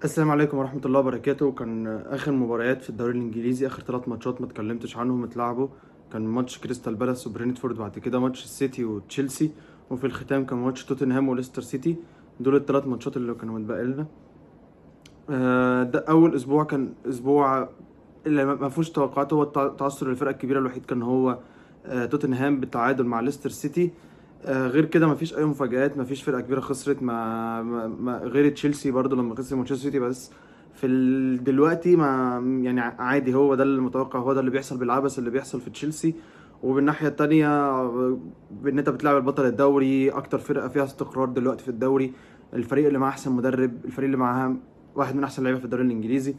السلام عليكم ورحمة الله وبركاته. كان آخر مباريات في الدوري الإنجليزي، آخر 3 ماتشات ما اتكلمتش عنهم اتلعبوا. كان ماتش كريستال بالاس وبرينتفورد، بعد كده ماتش السيتي وتشيلسي، وفي الختام كان ماتش توتنهام وليستر سيتي. دول ال3 ماتشات اللي كانوا متبقي لنا. ده أول أسبوع كان أسبوع اللي ما فيهوش توقعات. هو تعثر الفرقة الكبيرة الوحيد كان هو توتنهام بالتعادل مع ليستر سيتي. غير كده مفيش اي مفاجآت، مفيش فرقه كبيره خسرت غير تشيلسي برضو لما خسر مانشستر سيتي بس. دلوقتي ما يعني عادي، هو ده المتوقع، هو ده اللي بيحصل بالعبث اللي بيحصل في تشيلسي. وبالناحيه التانية بان انت بتلعب البطل الدوري، اكتر فرقه فيها استقرار دلوقتي في الدوري، الفريق اللي معاه احسن مدرب، الفريق اللي معاه واحد من احسن اللعيبه في الدوري الانجليزي.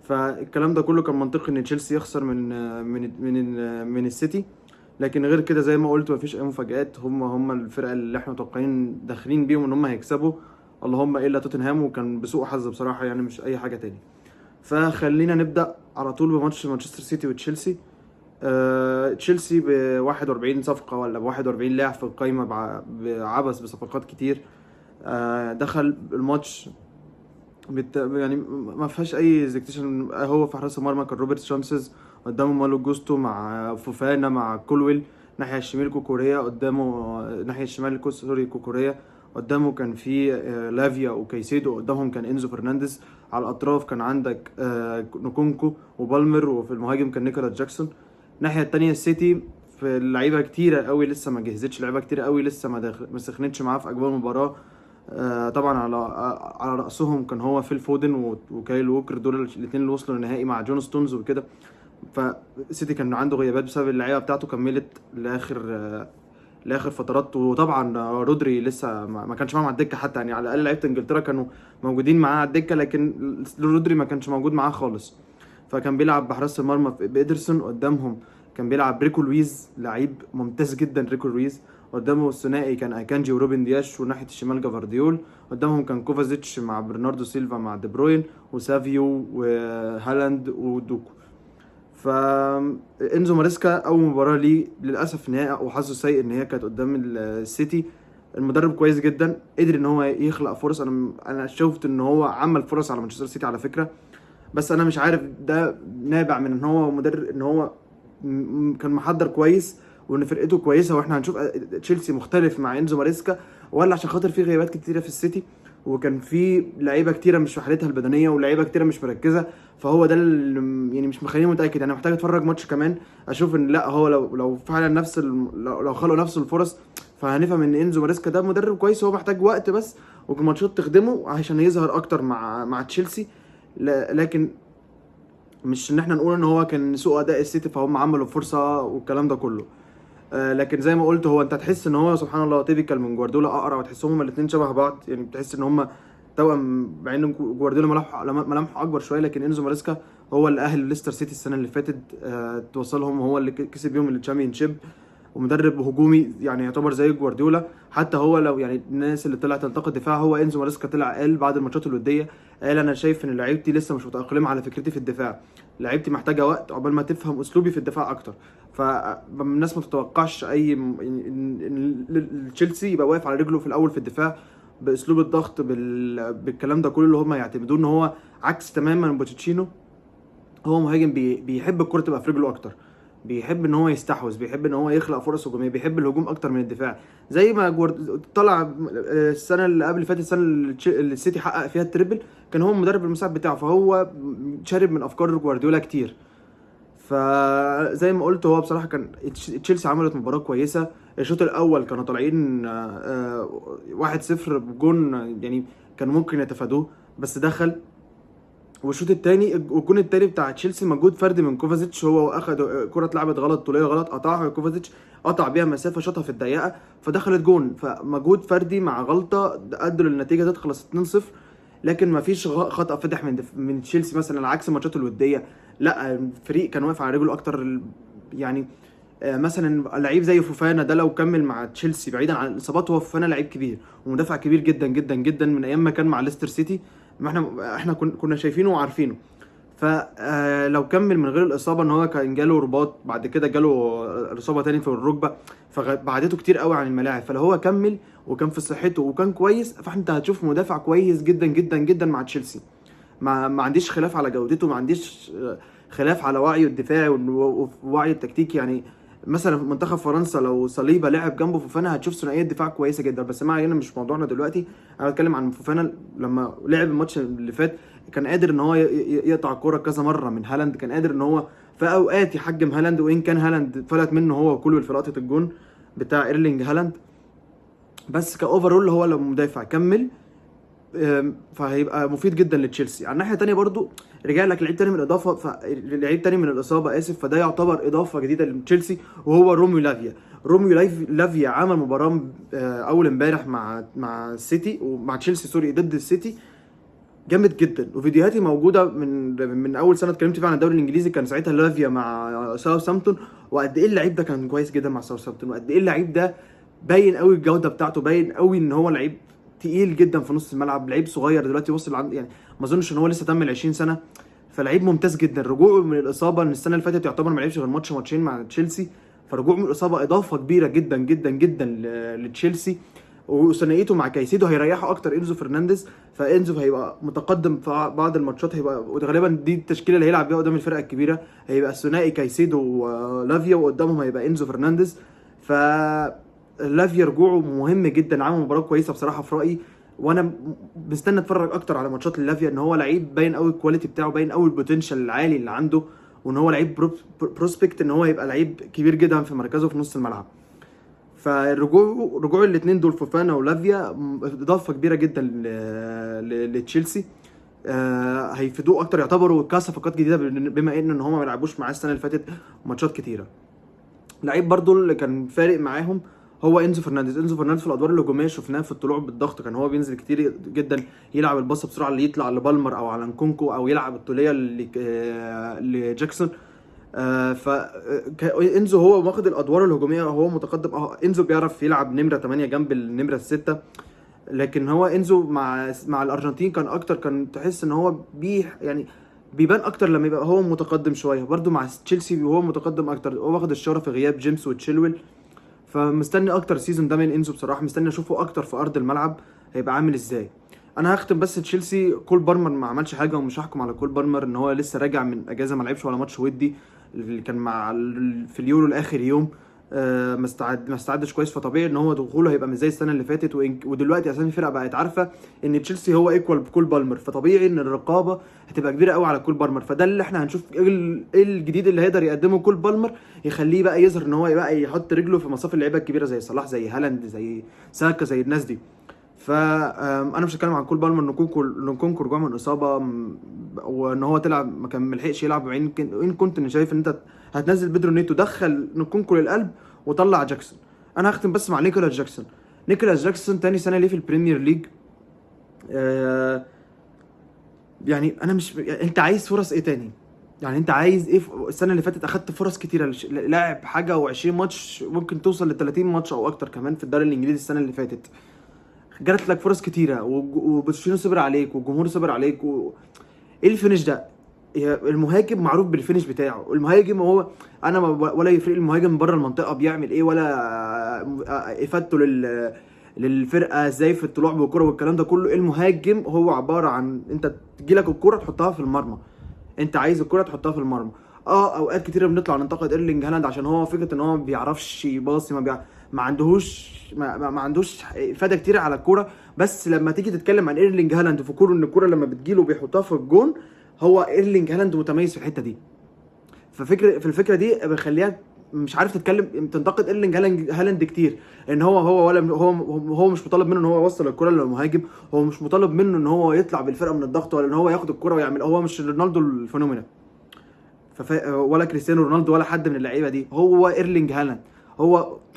فالكلام ده كله كان منطقي ان تشيلسي يخسر من السيتي. لكن غير كده زي ما قلت مفيش اي مفاجآت، هم الفرقه اللي احنا متوقعين داخلين بيهم ان هم هيكسبوا، اللهم الا توتنهام، وكان بسوء حظ بصراحه يعني، مش اي حاجه تاني. فخلينا نبدا على طول بماتش مانشستر سيتي وتشيلسي. تشيلسي ب 41 صفقه ولا ب 41 لاعب في القايمه، بعبث بصفقات كتير. دخل الماتش يعني ما فيهاش اي اكزيكتيشن. هو في حراس المرمى كان روبرت شانسز، قدامه مالو جوستو مع فوفانا مع كولويل، ناحية الشمال كوكوريا، قدامه ناحية الشمال سوري كوكوريا، قدامه كان في لافيا وكايسيدو، قدامهم كان انزو فرنانديز. على الاطراف كان عندك نكونكو وبالمر، وفي المهاجم كان نيكولاس جاكسون. الناحية التانية السيتي في اللعيبة كتيرة قوي لسه ما جهزتش، لعيبة كتيرة قوي لسه ما سخنتش معاه في اجواء المباراة. طبعا على رأسهم كان هو فيل فودن وكايل ووكر، دول الاثنين اللي وصلوا للنهائي مع جون ستونز وكده. فسيتي كان عنده غيابات بسبب اللعيبه بتاعته، كملت لاخر فترات. وطبعا رودري لسه ما كانش معاهم على الدكه حتى، يعني على الاقل لعيبه انجلترا كانوا موجودين معاه على الدكه، لكن رودري ما كانش موجود معاه خالص. فكان بيلعب بحراس المرمى بإيدرسون، قدامهم كان بيلعب ريكو لويز، لعيب ممتاز جدا ريكو لويز. قدامه الثنائي كان اكانجي وروبن دياش، وناحيه الشمال جافارديول. قدامهم كان كوفازيتش مع برناردو سيلفا مع دي بروين وسافيو وهالاند ودوكو. فانزو ماريسكا اول مباراه ليه للاسف ان هي وحظه سيء ان هي كانت قدام السيتي. المدرب كويس جدا، قدر ان هو يخلق فرص. انا شفت ان هو عمل فرص على مانشستر سيتي على فكره، بس انا مش عارف ده نابع من ان هو مدرب، ان هو كان محضر كويس وان فرقته كويسه، واحنا هنشوف تشيلسي مختلف مع انزو ماريسكا، ولا عشان خاطر في غيابات كتيره في السيتي، وكان في لعيبه كتيره مش في حالتها البدنيه ولعيبه كتيره مش مركزه. فهو ده اللي يعني مش مخليني متاكد. انا محتاج اتفرج ماتش كمان اشوف ان لا، هو لو فعلا لو خلقوا نفس الفرص، فهنفهم ان انزو ماريسكا ده مدرب كويس، هو محتاج وقت بس وماتشات تخدمه عشان يظهر اكتر مع تشيلسي. لكن مش ان احنا نقول ان هو كان سوء اداء السيتي فهم عملوا فرصه والكلام ده كله. لكن زي ما قلت، هو انت تحس ان هو سبحان الله تيبيكال من جوارديولا، اقرا وتحسهم هما الاثنين شبه بعض، يعني بتحس ان هما توأم، مع ان جوارديولا ملامحه اكبر شويه. لكن انزو ماريسكا هو اللي اهل ليستر سيتي السنه اللي فاتت توصلهم، هو اللي كسب بيهم الشامبيونشيب، ومدرب هجومي يعني يعتبر زي جوارديولا. حتى هو لو يعني الناس اللي طلعت تنتقد دفاع، هو انزو ماريسكا طلع قال بعد الماتشات الوديه، قال انا شايف ان لعيبتي لسه مش متاقلمه على فكرتي في الدفاع، لعيبتي محتاجه وقت عقبال ما تفهم اسلوبي في الدفاع اكتر. فالناس ما تتوقعش ان تشيلسي يبقى واقف على رجله في الاول في الدفاع باسلوب الضغط بالكلام ده كله اللي هم يعتمدوه، ان هو عكس تماما بوتشيتشينو. هو مهاجم بيحب الكرة تبقى في رجله اكتر، بيحب ان هو يستحوذ، بيحب ان هو يخلق فرص هجوميه، بيحب الهجوم اكتر من الدفاع. زي ما طلع السنه اللي قبل فاتت، السنه اللي السيتي حقق فيها التريبل، كان هو المدرب المساعد بتاعه، فهو شارب من افكار جوارديولا كتير. فزي ما قلت، هو بصراحه كان تشيلسي عملت مباراه كويسه. الشوط الاول كانوا طالعين 1-0 بجون، يعني كان ممكن يتفادوه بس دخل. والشوط الثاني والجون الثاني بتاع تشيلسي مجهود فردي من كوفازيتش، هو اخد كره اتلعبت غلط، طوليه غلط، قطعها كوفازيتش، قطع بيها مسافه، شاطها في الضيقه فدخلت جون. فمجهود فردي مع غلطه ادوا للنتيجه تخلص 2-0. لكن ما فيش خطا فادح من تشيلسي مثلا، على عكس الماتشات الوديه. لا، الفريق كان واقف على رجله اكتر يعني. مثلا لعيب زي فوفانا ده لو كمل مع تشيلسي بعيدا عن الاصابات، هو فوفانا لعيب كبير ومدافع كبير جدا جدا جدا من ايام ما كان مع ليستر سيتي، ما احنا كنا شايفينه وعارفينه. فلو كمل من غير الاصابه، ان هو كان جاله رباط، بعد كده جاله اصابه تاني في الركبه، فبعدته كتير قوي عن الملاعب. فلو هو كمل وكان في صحته وكان كويس، فانت هتشوف مدافع كويس جدا جدا جدا مع تشيلسي. ما عنديش خلاف على جودته، ما عنديش خلاف على وعيه الدفاعي ووعيه التكتيكي. يعني مثلا في منتخب فرنسا لو صليبه لعب جنبه فوفانا هتشوف ثنائيه دفاع كويسه جدا، بس ما علينا مش موضوعنا دلوقتي. انا بتكلم عن فوفانا لما لعب الماتش اللي فات كان قادر ان هو يقطع الكوره كذا مره من هالاند، كان قادر ان هو في اوقات يحجم هالاند، وان كان هالاند فلت منه هو وكله في لقطه الجون بتاع ايرلينج هالاند. بس كاوفرول هو لو مدافع كمل فهيبقى مفيد جدا لتشيلسي. على الناحيه الثانيه برضو رجع لك لعيب تاني من اضافه، لعيب تاني من الاصابه اسف، فده يعتبر اضافه جديده لتشيلسي وهو روميو لافيا. لافيا عمل مباراه اول امبارح مع السيتي ومع تشيلسي سوري ضد السيتي جامد جدا، وفيديوهاتي موجوده من اول سنه اتكلمت فيها عن الدوري الانجليزي، كان ساعتها لافيا مع ساوثهامبتون، وقد ايه اللعيب ده كان كويس جدا مع ساوثهامبتون، وقد ايه اللعيب ده باين قوي الجوده بتاعته، باين قوي ان هو لعيب تقيل جدا في نص الملعب، لعيب صغير دلوقتي وصل عند يعني ما اظنش ان هو لسه تم ال 20 سنه، فلعيب ممتاز جدا. رجوعه من الاصابه ان السنه اللي فاتت يعتبر ما لعبش غير ماتشين مع تشيلسي، فرجوعه من الاصابه اضافه كبيره جدا جدا جدا لتشيلسي، وثنائيته مع كايسيدو هيريحوا اكتر انزو فرنانديز، فانزو هيبقى متقدم في بعض الماتشات، هيبقى غالبا دي التشكيله اللي هيلعب بيها قدام الفرقه الكبيره، هيبقى الثنائي كايسيدو ولافيا وقدامهم هيبقى انزو فرنانديز. ف لافيا رجوعه مهم جدا، عمل مباراه كويسه بصراحه في رايي، وانا مستني اتفرج اكتر على ماتشات لافيا، ان هو لعيب باين قوي الكواليتي بتاعه، باين قوي البوتنشال العالي اللي عنده، وان هو لعيب بروسبكت ان هو يبقى لعيب كبير جدا في مركزه في نص الملعب. فرجوع الاثنين دول فوفانا ولافيا اضافه كبيره جدا لتشيلسي، هيفيدوه اكتر، يعتبروا كصفقات جديده بما ان هم ما لعبوش معاه السنه اللي فاتت ماتشات كتيره. لعيب برضو اللي كان فارق معاهم هو انزو فرنانديز. في الادوار الهجوميه شفناه في الطلوع بالضغط، كان هو بينزل كتير جدا يلعب الباصه بسرعه اللي يطلع لبالمر او على نكونكو، او يلعب الطوليه لجاكسون. انزو هو واخد الادوار الهجوميه، هو متقدم. انزو بيعرف يلعب نمره 8 جنب النمره 6، لكن هو انزو مع الارجنتين كان اكتر، كان تحس ان هو يعني بيبان اكتر لما يبقى هو متقدم شويه، برده مع تشيلسي وهو متقدم اكتر، هو واخد الشاره في غياب جيمس وتشيلويل. فمستني اكتر السيزون ده من انزو بصراحه، مستني اشوفه اكتر في ارض الملعب هيبقى عامل ازاي. انا هختم بس تشيلسي، كول بالمر ما عملش حاجه، ومش هحكم على كول بالمر ان هو لسه راجع من اجازه، ما لعبش ولا ماتش ودي اللي كان في اليورو لاخر يوم، ما استعدش كويس، فطبيعي ان هو دخوله هيبقى مش زي السنه اللي فاتت، ودلوقتي اسامي الفرقه بقت عارفه ان تشيلسي هو ايكوال بكول بالمر، فطبيعي ان الرقابه هتبقى كبيره قوي على كول بالمر. فده اللي احنا هنشوف ايه الجديد اللي هيقدر يقدمه كول بالمر يخليه بقى يظهر ان هو يبقى يحط رجله في مصاف اللعيبه الكبيره زي صلاح، زي هالاند، زي ساكا، زي الناس دي. فانا مش هتكلم عن كول بالمر، نكونكو رجوع من اصابه وان هو تلعب ما كان ملحقش يلعب، وان كنت انا شايف ان انت هتنزل بيدرو نيتو، دخل نكونكو للقلب وطلع جاكسون. انا هختم بس مع نيكولاس جاكسون تاني سنه ليه في البريمير ليج. يعني انا مش انت عايز فرص ايه تاني؟ يعني انت عايز ايه؟ السنه اللي فاتت اخدت فرص كتيره، لاعب حاجه و20 ماتش، ممكن توصل ل 30 ماتش او اكتر كمان في الدوري الانجليزي السنه اللي فاتت، جات لك فرص كتيره وبوتشينو صبر عليك والجمهور صبر عليك ايه الفينش ده؟ المهاجم معروف بالفينش بتاعه، المهاجم هو انا ولا يفرق المهاجم بره المنطقه بيعمل ايه، ولا افادته للفرقه ازاي في الطلوع بالكره والكلام ده كله. المهاجم هو عباره عن انت تجيلك الكره تحطها في المرمى، انت عايز الكره تحطها في المرمى. اوقات كتيره بنطلع ننتقد ايرلينج هالاند عشان هو فكره ان هو ما بيعرفش يباصي، ما عندوش افاده كتير على الكوره، بس لما تيجي تتكلم عن ايرلينج هالاند في كوره، ان الكوره لما بتجيله بيحطها في الجون، هو ايرلينج هالاند متميز في الحته دي. في الفكره دي بيخليها مش عارف تتكلم تنتقد ايرلينج هالاند كتير، ان هو ولا هو مش مطالب منه ان هو يوصل الكره للمهاجم، هو مش مطالب منه ان هو يطلع بالفرقه من الضغط، ولا ان هو ياخد الكره ويعمل، هو مش رونالدو الفينومينا ولا كريستيانو رونالدو ولا حد من اللعيبه دي، هو ايرلينج هالاند.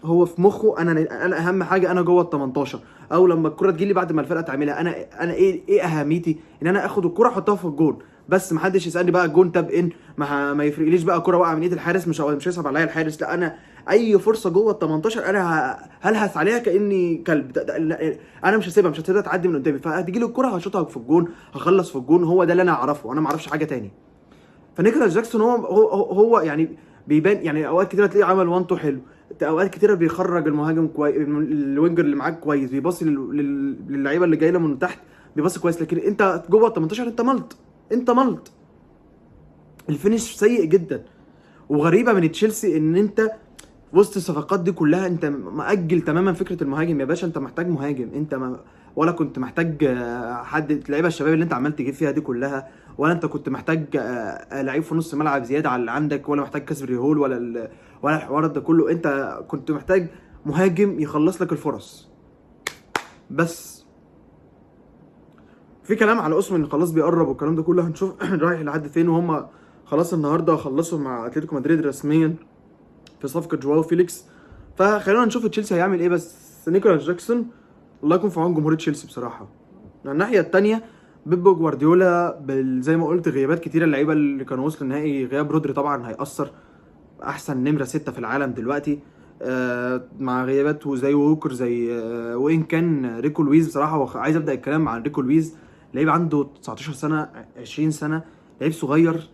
هو في مخه انا اهم حاجه انا جوه ال 18، او لما الكره تجي لي بعد ما الفرقه تعملها، انا ايه اهميتي؟ ان انا اخد الكره احطها في الجون، بس ما حدش يسالني بقى الجون تاب ان ما يفرقليش بقى الكره واقعه من ايد الحارس، مش هيصعب عليا الحارس، لا انا اي فرصه جوه ال 18 انا هلهث عليها كاني كلب، انا مش هسيبها تعدي من قدامي، فهتجي لي الكره هشوطها في الجون، هخلص في الجون، هو ده اللي انا اعرفه، انا ما اعرفش حاجه تاني. فنيكولاس جاكسون هو يعني بيبان، يعني اوقات كتير تلاقيه عمل وانتو حلو، اوقات كتير بيخرج المهاجم كويس، الوينجر اللي معاك كويس، بيباصي للعيبه اللي جايه له من تحت، بيباصي كويس، لكن انت جوه ال 18 انت ملط، انت ملط. الفينش سيء جدا. وغريبه من تشيلسي ان انت وسط الصفقات دي كلها انت مأجل تماما فكره المهاجم. يا باشا انت محتاج مهاجم، انت ما ولا كنت محتاج حد اللعيبه الشباب اللي انت عمال تجيب فيها دي كلها، ولا انت كنت محتاج لعيب في نص ملعب زياده على اللي عندك، ولا محتاج كاسبري هول ولا الحوار ده كله. انت كنت محتاج مهاجم يخلص لك الفرص بس. في كلام على اوسمان خلاص بيقرب والكلام ده كله، هنشوف رايح لحد فين. وهم خلاص النهارده خلصوا مع اتلتيكو مدريد رسميا في صفقه جواو فيليكس. فخلونا نشوف تشيلسي هيعمل ايه. بس نيكولاس جاكسون الله يكون في عون جمهور تشيلسي بصراحه. من الناحيه الثانيه بيب جوارديولا زي ما قلت غيابات كتيره، اللعيبه اللي كانوا وصلوا النهائي غياب رودري طبعا هيأثر، احسن نمره 6 في العالم دلوقتي. مع غيابات زي ووكر زي وان كان ريكو لويز بصراحه. عايز ابدا الكلام عن ريكو لويز، لعيب عنده 19 سنه 20 سنه، لعيب صغير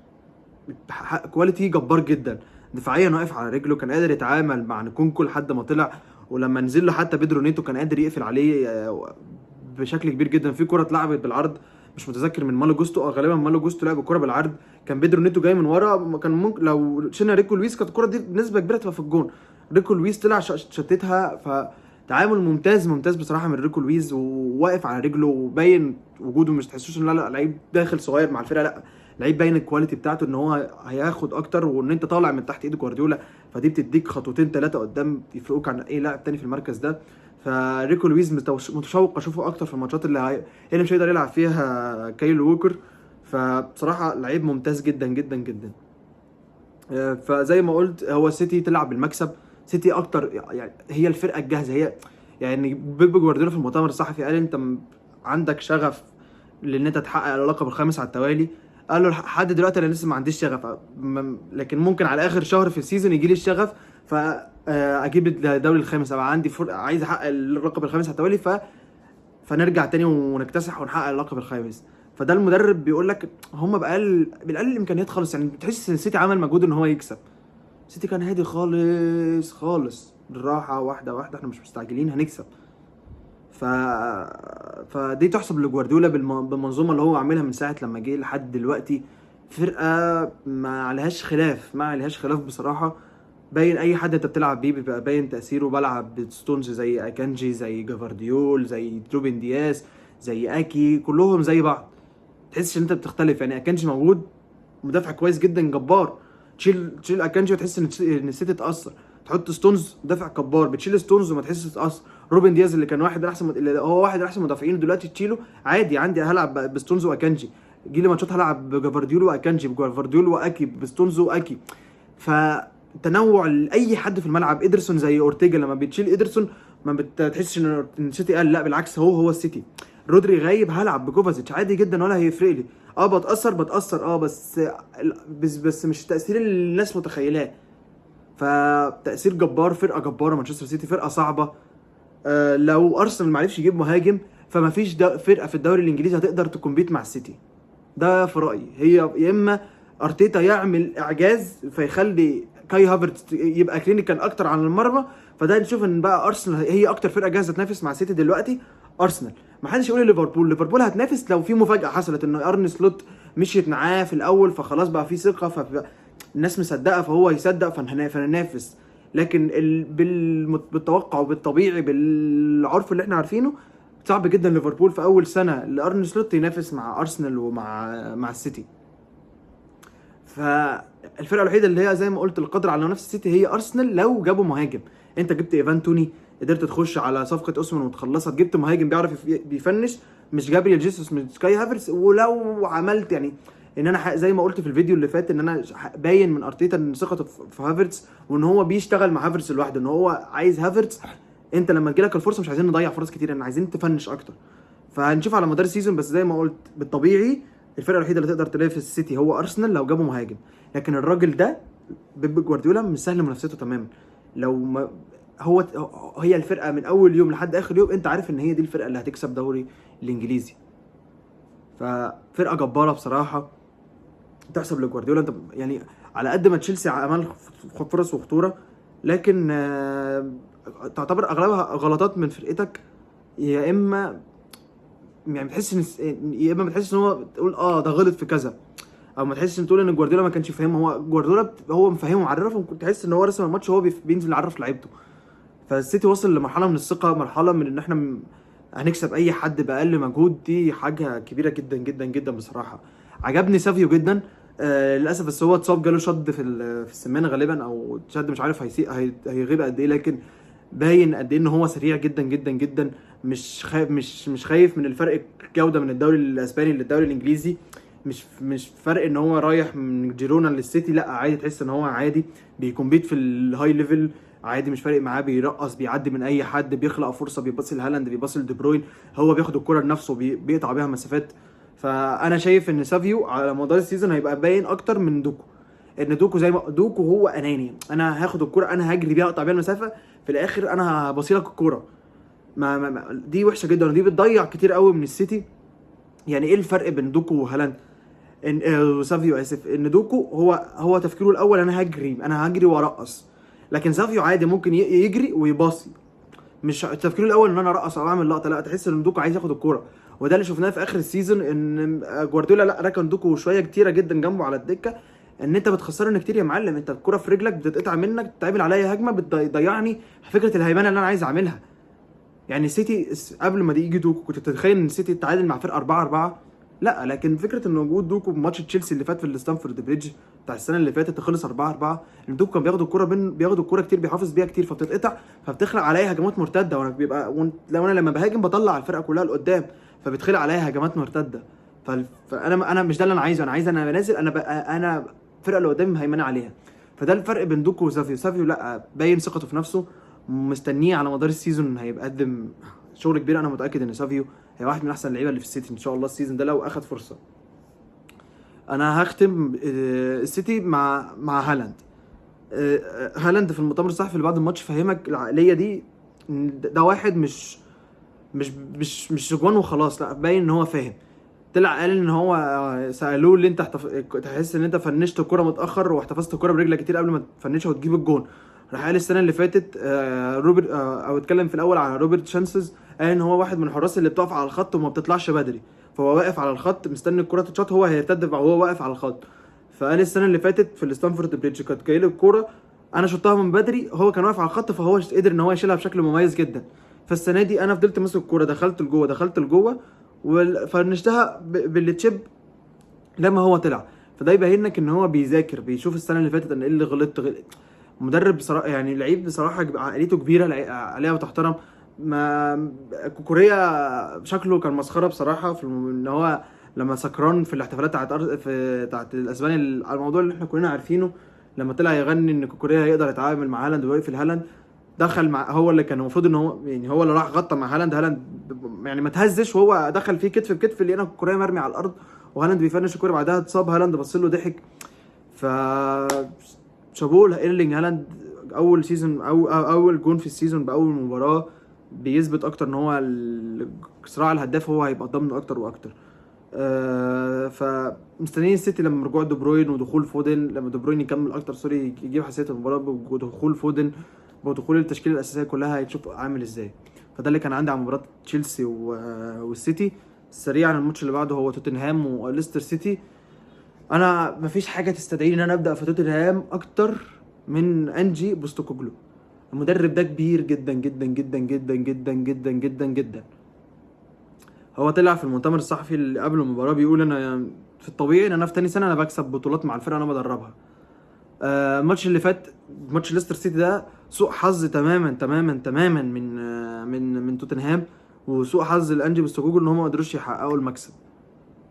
كواليتي جبار جدا. دفاعيا واقف على رجله، كان قادر يتعامل مع نكونكو لحد ما طلع، ولما نزل له حتى بيدرو نيتو كان قادر يقفل عليه بشكل كبير جدا. في كره اتلعبت بالعرض مش متذكر من مالو جوستو او غالبا مالو جوستو لعب الكره بالعرض، كان بيدرو نيتو جاي من ورا، كان ممكن لو شلنا ريكو لويس كانت الكره دي بنسبه كبيره تبقى في الجون. ريكو لويس طلع شتتها. فتعامل ممتاز بصراحه من ريكو لويس، وواقف على رجله وباين وجوده، مش تحسوش ان لا لعيب داخل صغير مع الفرقه، لا لعيب باين الكواليتي بتاعته ان هو هياخد اكتر، وان انت طالع من تحت ايد جوارديولا فدي بتديك خطوتين ثلاثه قدام يفرقوك عن اي لاعب تاني في المركز ده. فريكو لويز متشوق اشوفه اكتر في الماتشات اللي مش هيقدر يلعب فيها كايل ووكر. فبصراحه لعيب ممتاز جدا جدا جدا. فزي ما قلت هو سيتي تلعب بالمكسب، سيتي اكتر يعني هي الفرقه الجاهزه. هي يعني بيب جوارديولا في المؤتمر الصحفي قال انت عندك شغف لان انت تحقق اللقب الخامس على التوالي. قال له لحد دلوقتي انا لسه ما عنديش شغف، لكن ممكن على اخر شهر في السيزون يجي لي الشغف فاجيب الدوري الخامس، ابقى عندي عايز احقق اللقب الخامس على التوالي فنرجع تاني ونكتسح ونحقق اللقب الخامس. فده المدرب بيقول لك هم باقل الامكانيات خالص. يعني تحس ان السيتي عمل مجهود ان هو يكسب. السيتي كان هادي خالص بالراحه، واحده واحده، احنا مش مستعجلين هنكسب. فدي تحسب لجوارديولا بالمنظومه اللي هو عاملها من ساعه لما جه لحد دلوقتي. فرقه ما عليهاش خلاف بصراحه. باين اي حد انت بتلعب بيه بيبقى باين تاثيره. بلعب بستونز زي اكانجي زي جافارديول زي روبن دياس زي اكي، كلهم زي بعض، تحسش ان انت بتختلف. يعني اكانجي موجود مدافع كويس جدا جبار، تشيل اكانجي وتحس ان السيتي اتاثر. تحط ستونز مدافع كبار، بتشيل ستونز وما تحسش تتاثر. روبن دياز اللي كان اللي هو واحد من احسن مدافعين دلوقتي تشيله عادي. عندي هلعب بستونز واكانجي، جي لي ماتشات هلعب بجافارديول واكانجي، بجافارديول واكي، بستونز واكي. فتنوع لاي حد في الملعب. ادرسون زي اورتيجا، لما بتشيل ادرسون ما بتحسش ان السيتي قال، لا بالعكس هو السيتي. رودري غايب هلعب بكوفازيتش عادي جدا ولا هيفرق لي. بتاثر بس مش التاثير اللي الناس متخيلاه. فتاثير جبار، فرقه جباره مانشستر سيتي، فرقه صعبه. لو ارسنال ما عرفش يجيب مهاجم فما فيش فرقه في الدوري الانجليزي هتقدر تكمبيت مع السيتي. ده في رايي. هي يا اما ارتيتا يعمل اعجاز فيخلي كاي هافرتز يبقى كلينيكال اكتر عن المرمى، فده نشوف ان بقى ارسنال هي اكتر فرقه جاهزه تنافس مع السيتي دلوقتي. ارسنال ما حدش يقول ليفربول هتنافس لو في مفاجاه حصلت ان ارن سلوت مشيت معاه في الاول فخلاص بقى في ثقه فالناس مصدقه فهو يصدق فننافس. لكن بالتوقع وبالطبيعي بالعرف اللي احنا عارفينه صعب جدا ليفربول في اول سنه لارن سلوت ينافس مع ارسنال مع السيتي. فالفرقه الوحيده اللي هي زي ما قلت القادره على نفس السيتي هي ارسنال لو جابوا مهاجم. انت جبت ايفان توني، قدرت تخش على صفقه اوسمان وتخلصها، جبت مهاجم بيعرف بيفنش، مش جابريال جيسوس مش كاي هافرتز. ولو عملت يعني ان انا زي ما قلت في الفيديو اللي فات ان انا باين من ارتيتا ان ثقته في هافرتز وان هو بيشتغل مع هافرتز لوحده، ان هو عايز هافرتز. انت لما تجيلك الفرصه مش عايزين نضيع فرص كتير، احنا عايزين تفنش اكتر. فهنشوف على مدار السيزون. بس زي ما قلت بالطبيعي الفرقه الوحيده اللي تقدر تنافس السيتي هو ارسنال لو جابوا مهاجم. لكن الراجل ده بيب جوارديولا مش سهل منافسته تماما. لو ما هي الفرقه من اول يوم لحد اخر يوم انت عارف ان هي دي الفرقه اللي هتكسب دوري الانجليزي. ففرقه جباره بصراحه تحسب لجوارديولا. انت يعني على قد ما تشيلسي عمل فرص وخطوره، لكن تعتبر اغلبها غلطات من فرقتك، يا اما يعني بتحس ان يا اما بتحس ان هو تقول ده غلط في كذا، او ما تحسش ان تقول ان جوارديولا ما كانش فاهمه. هو جوارديولا هو مفهمه ومعرفه، كنت تحس ان هو رسم الماتش وهو بينزل يعرف لعيبته. فالسيتي وصل لمرحله من الثقه، مرحله من ان احنا هنكسب اي حد باقل مجهود. دي حاجه كبيره جدا جدا جدا بصراحه. عجبني سافيو جدا. للاسف بس هو اتصاب، جاله شد في السمانه غالبا، او شد مش عارف هيغيب قد ايه، لكن باين قد ايه ان هو سريع جدا جدا جدا. مش خايف من الفرق الجوده من الدوري الاسباني للدوري الانجليزي. مش فرق ان هو رايح من جيرونا للسيتي، لا عادي، تحس ان هو عادي بيكمبيت في الهاي ليفل عادي، مش فارق معاه، بيرقص، بيعدي من اي حد، بيخلق فرصه، بيباصي لهالاند، بيباصي لدي بروين، هو بياخد الكره لنفسه، بيقطع بيها مسافات. فانا شايف ان سافيو على مدار السيزون هيبقى باين اكتر من دوكو. ان دوكو زي ما دوكو هو اناني، انا هاخد الكره، انا هجري بيها، اقطع بيها المسافه، في الاخر انا هبصيلك الكوره. دي وحشه جدا، ودي بتضيع كتير قوي من السيتي. يعني ايه الفرق بين دوكو وهالاند؟ ان سافيو اسف، ان دوكو هو تفكيره الاول انا هجري وارقص، لكن سافيو عادي ممكن يجري ويباصي. مش تفكيره الاول ان انا ارقص او اعمل لقطه، لا، تحس ان دوكو عايز ياخد الكوره. وده اللي شفناه في اخر السيزون، ان جوارديولا لا ركن دوكو شويه كتيره جدا جنبه على الدكه، ان انت بتخسرني كتير يا معلم، انت الكوره في رجلك بتتقطع منك، تعمل عليا هجمه بتضيعني فكره الهيمنه اللي انا عايز اعملها. يعني سيتي قبل ما يجي دوكو كنت تتخيل ان سيتي تعادل مع فرقه 4-4؟ لا، لكن فكره ان وجود دوكو بماتش تشيلسي اللي فات في الستانفورد بريدج بتاع السنه اللي فاتت خلص 4-4، ان دوكو كان بياخد الكوره كتير، بيحافظ بيها كتير، فبتتقطع، فبتخلق عليا هجمات مرتده، وانا لو انا لما بهاجم بطلع الفرقه كلها لقدام، فبتخلق عليا هجمات مرتده. فانا مش ده اللي انا عايزه، انا بنازل، انا الفرقه اللي قدامي مهيمنه عليها. فده الفرق بين دوكو وسافيو لا باين ثقته في نفسه، مستنيه على مدار السيزون هيبقى قدم شغل كبير. انا متاكد ان سافيو هي واحد من احسن اللعيبه اللي في السيتي ان شاء الله السيزون ده لو اخد فرصه. انا هختم السيتي مع هالاند. هالاند في المؤتمر الصحفي اللي بعد الماتش فهمك العقليه دي، ده واحد مش جوان وخلاص، لا باين ان هو فاهم. طلع قال ان هو سالوه اللي انت تحس ان انت فنشت الكوره متاخر واحتفظت الكوره برجلك كتير قبل ما تفنشها وتجيب الجون. راح قال السنه اللي فاتت روبرت او اتكلم في الاول على روبرت شانسز، قال ان هو واحد من الحراس اللي بتقف على الخط وما بتطلعش بدري، فهو واقف على الخط مستني الكوره تتشاط، هو هيرتد وهو واقف على الخط. فقال السنه اللي فاتت في الستانفورد بريدج كانت جايه له الكوره، انا شطها من بدري، هو كان واقف على الخط، فهو قدر ان هو يشيلها بشكل مميز جدا. فالسنه دي انا فضلت ماسك الكوره، دخلت لجوه وفنشتها بالتشيب لما هو طلع. فده يبين لك ان هو بيذاكر، بيشوف السنه اللي فاتت ان ايه اللي غلط. مدرب بصراحه، يعني لعيب بصراحه عقليته كبيره، عليها وتحترم. ما كوكوريا شكله كان مسخره بصراحه في ان هو لما سكران في الاحتفالات بتاعت الاسباني، الموضوع اللي احنا كلنا عارفينه، لما طلع يغني ان كوكوريا هيقدر يتعامل مع هالاند ويقفل هالاند، دخل مع هو اللي كان المفروض ان هو يعني هو اللي راح غطى مع هالاند يعني ما تهزش، وهو دخل فيه كتف بكتف، اللي انا كوكوريا مرمي على الارض وهالاند بيفنش الكوره، بعدها اتصاب هالاند، بص له ضحك. ف شابوه ايرلينج هالاند، اول سيزون اول جون في السيزون باول مباراه، بيثبت اكتر ان هو صراع الهداف هو هيبقى ضامنه اكتر واكتر. فمستنيين السيتي لما رجوع دي بروين ودخول فودن، لما دي بروين يكمل اكتر يجيب حساسيه المباراه، ودخول فودن ودخول التشكيله الاساسيه كلها هيتشوف عامل ازاي. فده اللي كان عندي على مباراه تشيلسي والسيتي. سريعا الماتش اللي بعده هو توتنهام وليستر سيتي. انا مفيش حاجه تستدعيني ان انا ابدا في توتنهام اكتر من انجي بوستوكوغلو. المدرب ده كبير جدا جدا جدا جدا جدا جدا جدا جدا. هو طلع في المؤتمر الصحفي اللي قبل المباراه بيقول انا في الطبيعي ان انا في تاني سنه انا بكسب بطولات مع الفرقه انا بدربها. الماتش اللي فات ماتش ليستر سيتي ده سوء حظ تماما تماما تماما من توتنهام، وسوء حظ لانجي بوستوكوغلو ان هم ما قدروش يحققوا المكسب.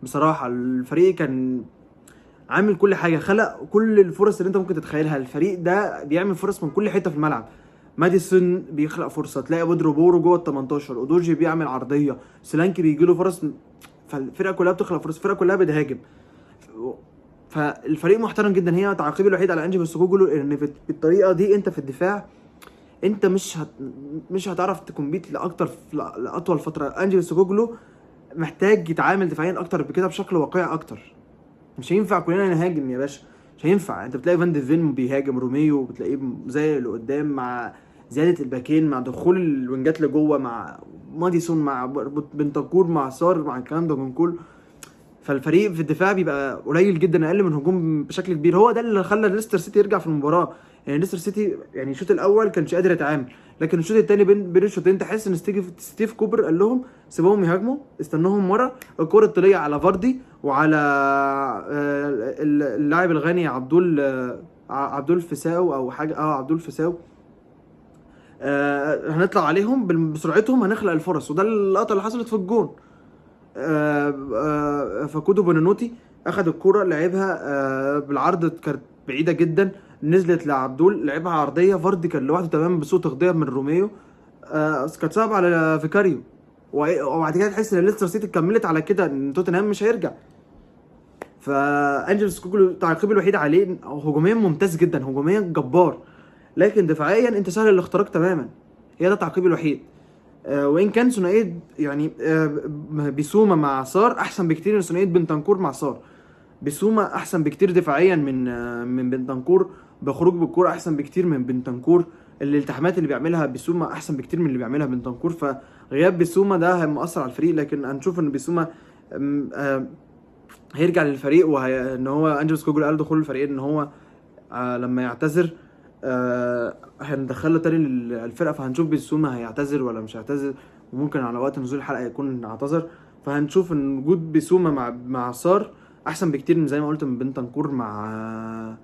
بصراحه الفريق كان عامل كل حاجه، خلق كل الفرص اللي انت ممكن تتخيلها. الفريق ده بيعمل فرص من كل حته في الملعب. ماديسون بيخلق فرصه، تلاقي بودرو بورو جوه ال 18، اودوجي بيعمل عرضيه، سلانكي بيجي له فرص، فالفرقه كلها بتخلق فرص، الفرقه كلها بتهاجم. فالفريق محترم جدا. هي تعقيبي الوحيد على انجي بوستوكوغلو ان بالطريقه دي انت في الدفاع انت مش هتعرف تكمبيت لاطول فتره. انجي بوستوكوغلو محتاج يتعامل دفاعيا اكتر بكده بشكل واقعي اكتر. مش هينفع كلنا نهاجم يا باشا، مش هينفع. انت بتلاقي فان دي فين بيهاجم، روميو بتلاقيه زي اللي قدام مع زياده الباكين مع دخول الوينجات لجوه مع ماديسون مع بنتاكور مع سار مع الكلام ده كله، فالفريق في الدفاع بيبقى قليل جدا، اقل من هجوم بشكل كبير. هو ده اللي خلى ليستر سيتي يرجع في المباراه. يعني ليستر سيتي يعني الشوط الاول كانش قادر يتعامل، لكن الشوط الثاني بين الشوطين تحس ان ستيف كوبر قال لهم سيبوهم يهاجموا، استنوهم ورا. الكره الطوليه على فاردي وعلى اللاعب الغاني عبد الفساو او حاجه، عبد الفساو. هنطلع عليهم بسرعتهم، هنخلق الفرص، وده اللقطه اللي حصلت في الجون. فكودو بونانوتي اخد الكرة لعبها بالعرض، كانت بعيدة جدا، نزلت لعبدول لعبها عرضية، فاردي كان لوحده تماما بسوء تغطية من روميو. كانت صعبة على فيكاريو، وبعد كده تحس ان ليستر سيتي كملت على كده، ان توتنهام مش هيرجع. فانجلس كوكلو التعقيب الوحيد عليه هجوميا ممتاز جدا، هجوميا جبار، لكن دفاعيا انت سهل الاختراق تماما. هي ده التعقيب الوحيد. وان كان ثنائيه يعني بيسوما مع سار احسن بكتير من ثنائيه بنتنكور مع سار. بيسوما احسن بكتير دفاعيا من بنتنكور، بخروج بالكوره احسن بكتير من بنتنكور، الالتحامات اللي بيعملها بيسوما احسن بكتير من اللي بيعملها بنتنكور. فغياب بيسوما ده مؤثر على الفريق، لكن هنشوف ان بيسوما هيرجع للفريق، ان هو انجلوس كوجل قال دخول الفريق ان هو لما يعتذر هندخله تاني الفرقه، فهنشوف بيسوما هيعتذر ولا مش هيعتذر، وممكن على وقت نزول الحلقه يكون اعتذر. فهنشوف ان وجود بيسوما مع سار احسن بكتير من زي ما قلت من بنتنكور مع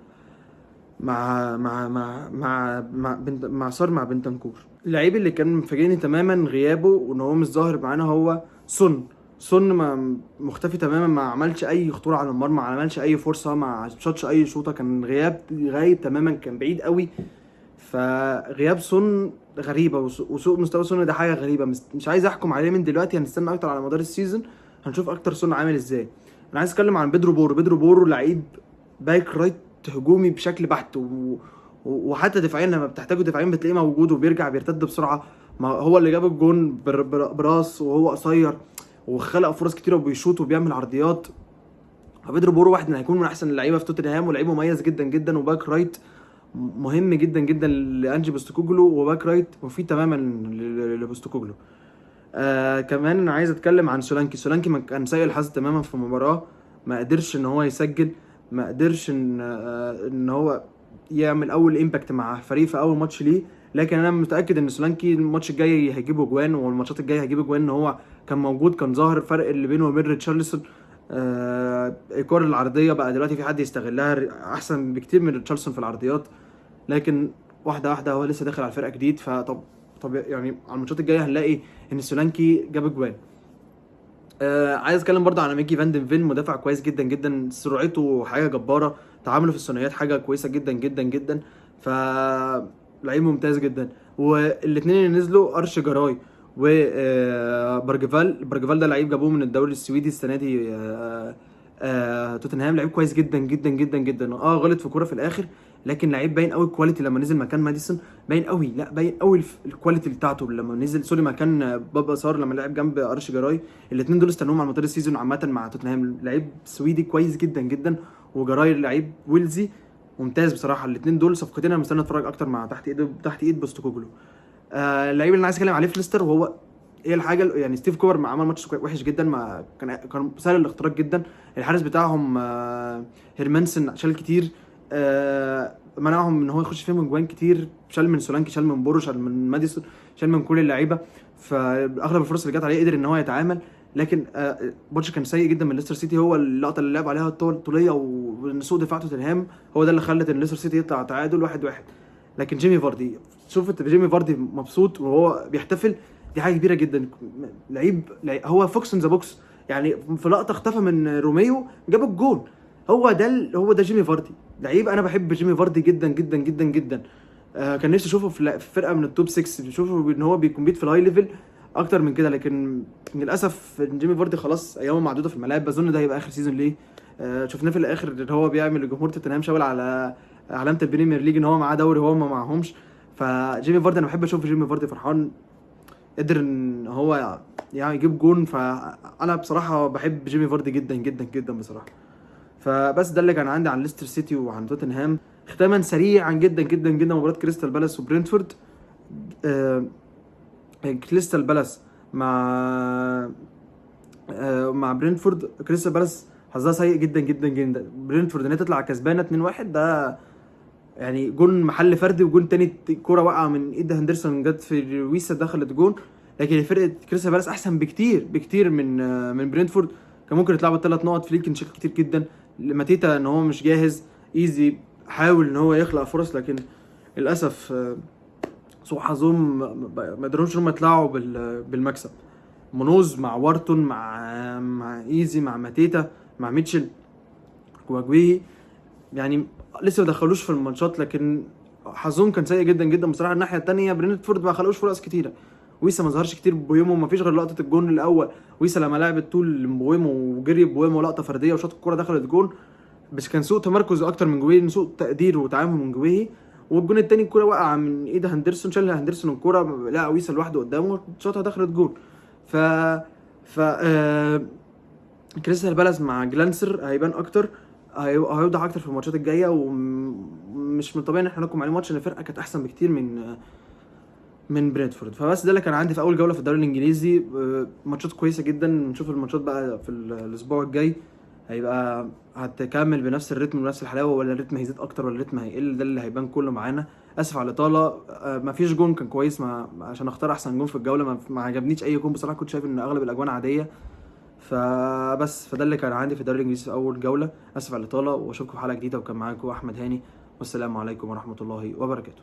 سار مع بنتنكور. اللعيب اللي كان مفاجئني تماما غيابه وان هو مش ظاهر معانا هو سون ما مختفي تماما، ما عملش اي خطوره على المرمى، ما عملش اي فرصه، ما شاطش اي شوطه، كان غايب تماما، كان بعيد قوي. فغياب سون غريبه، وسوء مستوى سون ده حاجه غريبه، مش عايز احكم عليه من دلوقتي، هنستنى اكتر على مدار السيزون هنشوف اكتر سون عامل ازاي. انا عايز اتكلم عن بيدرو بورو لعيب باك رايت هجومي بشكل بحت، وحتى دفاعيا لما بتحتاجه دفاعيا بتلاقيه موجود وبيرجع بيرتد بسرعه. ما هو اللي جاب الجون براس وهو قصير، وخلق فرص كتيره وبيشوط وبيعمل عرضيات. بيدرو بورو واحد من هيكون من احسن اللعيبه في توتنهام، ولعيب مميز جدا جدا، وباك رايت مهم جدا جدا لانجي بوستوكوجلو، وباك رايت مفيد تماما لبوستوكوجلو. كمان انا عايز اتكلم عن سولانكي كان سيء الحظ تماما في المباراه، ما قدرش ان هو يسجل، ما قدرش ان هو يعمل اول امباكت مع فريق في اول ماتش ليه. لكن انا متاكد ان سولانكي الماتش الجاي هيجيب اجوان، والماتشات الجايه هيجيب اجوان، ان هو كان موجود، كان ظاهر الفرق اللي بينه وبين ريتشارلسون. الكور العرضيه بقى دلوقتي في حد يستغلها احسن بكتير من ريتشارلسون في العرضيات، لكن واحده واحده هو لسه داخل على الفرقه جديد. طب يعني على الماتشات الجايه هنلاقي ان سولانكي جاب اجوان. عايز اتكلم برضه عن ميكي فاندن فين، مدافع كويس جدا جدا، سرعته حاجه جباره، تعامله في الثنائيات حاجه كويسه جدا جدا جدا، ف لعيب ممتاز جدا. والاثنين اللي نزلوا ارش جراي وبرجفال ده لعيب جابوه من الدوري السويدي السنه دي. توتنهام لعيب كويس جدا جدا جدا جدا. غلط في كوره في الاخر، لكن لعيب باين قوي الكواليتي لما نزل مكان ماديسون، باين قوي، لا باين قوي الكواليتي بتاعته لما نزل مكان بابا سار لما لعب جنب ارش جراي. الاثنين دول استنوهم على مدار السيزون عامه مع توتنهام، لعيب سويدي كويس جدا جدا، وجراي لعيب ويلزي ممتاز بصراحه. الاثنين دول صفقتين انا مستني اتفرج اكتر مع تحت ايد بوستوكوجلو. اللعيب اللي انا عايز اتكلم عليه في ليستر، وهو ايه الحاجه يعني ستيف كوبر عمل ماتش وحش جدا، ما كان سهل الاختراق جدا. الحارس بتاعهم هيرمانسن شال كتير، منعهم ان هو يخش فيهم اجوان كتير، شال من سولانكي، شال من بورو، شال من ماديسون، شال من كل اللعيبه. فاغلب الفرص اللي جت عليه قدر ان هو يتعامل، لكن ماتش كان سيء جدا من ليستر سيتي. هو اللقطه اللي لعب عليها الطوليه وسوء دفاع توتنهام هو ده اللي خلت ان ليستر سيتي يطلع تعادل 1-1. لكن جيمي فاردي، شوف جيمي فاردي مبسوط وهو بيحتفل، دي حاجه كبيره جدا. لعيب هو فوكس ان ذا بوكس، يعني في لقطه اختفى من روميو جاب الجول. هو ده جيمي فاردي، لعيب انا بحب جيمي فاردي جدا جدا جدا جدا. كان نفسي اشوفه في فرقه من التوب 6، بشوفه ان هو بيكمبيت في الهاي ليفل اكتر من كده، لكن للاسف جيمي فاردي خلاص ايامه معدوده في الملاعب. بظن ده هيبقى اخر سيزون ليه. شفناه في الاخر ان هو بيعمل لجمهور توتنهام شاول على علامه البريمير ليج ان هو معاه دوري وهو ما معهمش. فجيمي فاردي انا بحب اشوف جيمي فاردي فرحان، قدر ان هو يعني يجيب جون. فانا بصراحه بحب جيمي فاردي جدا جدا جدا بصراحه. فبس ده اللي كان عندي عن ليستر سيتي وعن توتنهام. ختاما سريعا جدا جدا جدا مباراه كريستال بالاس وبرينتفورد. آه، كريستال بالاس مع برينفورد. كريستال بالاس حظها سيء جدا جدا جدا. برينفورد ان هي تطلع كسبانه 2-1 ده يعني جون محل فردي، وجون تاني كوره واقعه من ايد هندرسون جت في ويسا دخلت جون. لكن فرقه كريستال بالاس احسن بكتير بكتير من برينفورد. كان ممكن يطلعوا ب3 نقط. فليك كان شكل كتير جدا لماتيتا ان هو مش جاهز. ايزي حاول ان هو يخلق فرص، لكن للاسف سوء حظهم ما قدروش ان هم يطلعوا بالمكسب. مونوز مع وارتون مع ايزي مع ماتيتا مع ميتشل واجويهي يعني لسه ما دخلوش في الماتشات، لكن حظهم كان سيء جدا جدا بصراحه. الناحيه الثانيه برينتفورد ما خلقوش فرص كتيره. ويسا ما ظهرش كتير بويمو، ما فيش غير لقطه الجون الاول. ويسا لما لعبت طول بويمو وجري بويمو لقطه فرديه وشاط الكوره دخلت جون، بس كان سوء تمركز اكتر من جويه، سوء تقدير وتعامل من جويه. والجون الثاني الكوره وقع من ايد هندرسون، شال هندرسون الكوره لقى ويسا لوحده قدامه شاطها دخلت جون. ف ف كريستال بالاس مع جلانسر هيبان اكتر، هيوضح اكتر في الماتشات الجايه. ومش من الطبيعي ان احنا نحكم عليه ماتش ان الفرقه كانت احسن بكتير من برينتفورد. فبس ده اللي كان عندي في اول جوله في الدوري الانجليزي. ماتشات كويسه جدا. نشوف الماتشات بقى في الاسبوع الجاي هيبقى هتكمل بنفس الريتم ونفس الحلاوه، ولا الريتم هيزيد اكتر ولا الريتم هيقل. ده اللي هيبان كله معانا. اسف على الاطاله. مفيش جون كان كويس عشان اختار احسن جون في الجوله. ما عجبنيش اي جون بصراحه. كنت شايف ان اغلب الاجوان عاديه. فده اللي كان عندي في الدوري الانجليزي في اول جوله. اسف على الاطاله، واشوفكم في حلقه جديده. وكان معاكم احمد هاني، والسلام عليكم ورحمه الله وبركاته.